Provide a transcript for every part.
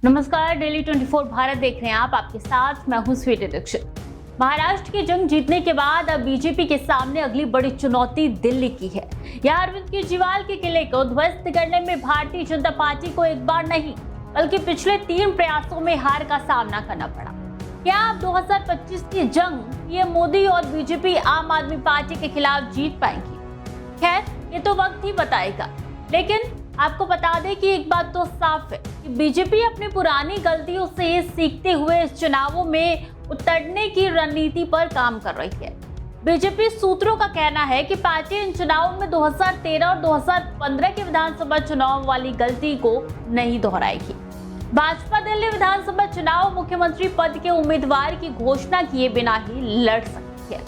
नमस्कार, डेली 24 भारत देख रहे हैं आप। आपके साथ मैं हूं स्वीटी दीक्षित। महाराष्ट्र की जंग जीतने के बाद अब बीजेपी के सामने अगली बड़ी चुनौती दिल्ली की है। यहाँ अरविंद केजरीवाल के किले को ध्वस्त करने में भारतीय जनता पार्टी को एक बार नहीं बल्कि पिछले 3 प्रयासों में हार का सामना करना पड़ा। क्या अब 2025 की जंग पीएम मोदी और बीजेपी आम आदमी पार्टी के खिलाफ जीत पाएंगी? खैर, ये तो वक्त ही बताएगा, लेकिन आपको बता दें कि एक बात तो साफ है कि बीजेपी अपनी पुरानी गलतियों से सीखते हुए इस चुनावों में उतरने की रणनीति पर काम कर रही है। बीजेपी सूत्रों का कहना है कि पार्टी इन चुनावों में 2013 और 2015 के विधानसभा चुनाव वाली गलती को नहीं दोहराएगी। भाजपा दिल्ली विधानसभा चुनाव मुख्यमंत्री पद के उम्मीदवार की घोषणा किए बिना ही लड़ सकती है।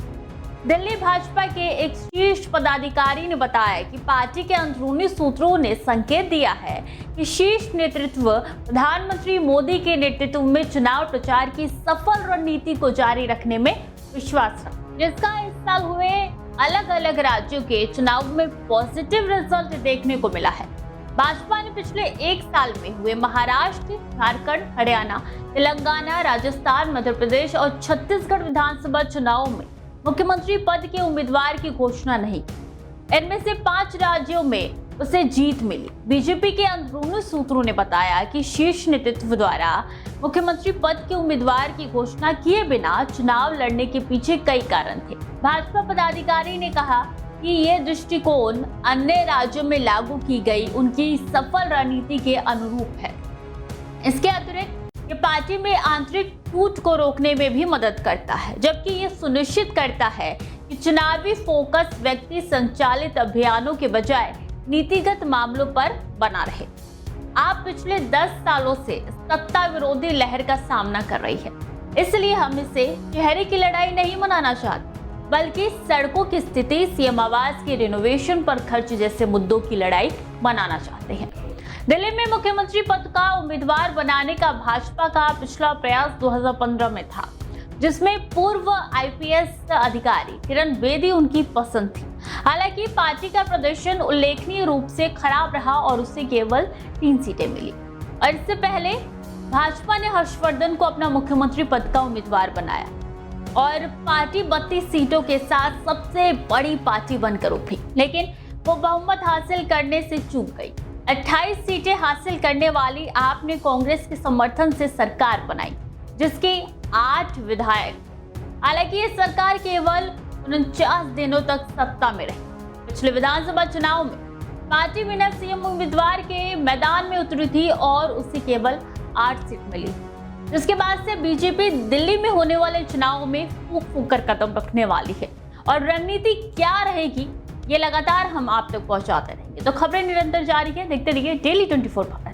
दिल्ली भाजपा के एक शीर्ष पदाधिकारी ने बताया कि पार्टी के अंदरूनी सूत्रों ने संकेत दिया है कि शीर्ष नेतृत्व प्रधानमंत्री मोदी के नेतृत्व में चुनाव प्रचार की सफल रणनीति को जारी रखने में विश्वास रखता, जिसका इस साल हुए अलग अलग राज्यों के चुनाव में पॉजिटिव रिजल्ट देखने को मिला है। भाजपा ने पिछले 1 साल में हुए महाराष्ट्र, झारखंड, हरियाणा, तेलंगाना, राजस्थान, मध्य प्रदेश और छत्तीसगढ़ विधानसभा चुनावों में मुख्यमंत्री पद के उम्मीदवार की घोषणा नहीं की। इनमें से 5 राज्यों में उसे जीत मिली। बीजेपी के अंदरूनी सूत्रों ने बताया कि शीर्ष नेतृत्व द्वारा मुख्यमंत्री पद के उम्मीदवार की घोषणा किए बिना चुनाव लड़ने के पीछे कई कारण थे। भाजपा पदाधिकारी ने कहा कि ये दृष्टिकोण अन्य राज्यों में लागू की गई उनकी सफल रणनीति के अनुरूप है। इसके अतिरिक्त ये पार्टी में आंतरिक टूट को रोकने में भी मदद करता है, जबकि ये सुनिश्चित करता है कि चुनावी फोकस व्यक्ति संचालित अभियानों के बजाय नीतिगत मामलों पर बना रहे। आप पिछले 10 सालों से सत्ता विरोधी लहर का सामना कर रही है, इसलिए हम इसे चेहरे की लड़ाई नहीं मनाना चाहते, बल्कि सड़कों की स्थिति, सीएम आवास के रिनोवेशन पर खर्च जैसे मुद्दों की लड़ाई बनाना चाहते हैं। दिल्ली में मुख्यमंत्री पद का उम्मीदवार बनाने का भाजपा का पिछला प्रयास 2015 में था, जिसमें पूर्व आईपीएस अधिकारी किरण बेदी उनकी पसंद थी। हालांकि पार्टी का प्रदर्शन उल्लेखनीय रूप से खराब रहा और उसे केवल 3 सीटें मिली। और इससे पहले भाजपा ने हर्षवर्धन को अपना मुख्यमंत्री पद का उम्मीदवार बनाया और पार्टी 32 सीटों के साथ सबसे बड़ी पार्टी बनकर उभरी, लेकिन वो बहुमत हासिल करने से चूक गई। 28 सीटें हासिल करने वाली आप ने कांग्रेस के समर्थन से सरकार बनाई, जिसके 8 विधायक। हालांकि ये सरकार केवल 49 दिनों तक सत्ता में रही। पिछले विधानसभा चुनाव में पार्टी बिना सीएम उम्मीदवार के मैदान में उतरी थी और उसे केवल 8 सीट मिली, जिसके बाद से बीजेपी दिल्ली में होने वाले चुनाव में फूंक फूंक कर कदम रखने वाली है। और रणनीति क्या रहेगी, ये लगातार हम आप तक पहुंचाते रहेंगे। तो खबरें निरंतर जारी है, देखते रहिए डेली 24 भारत।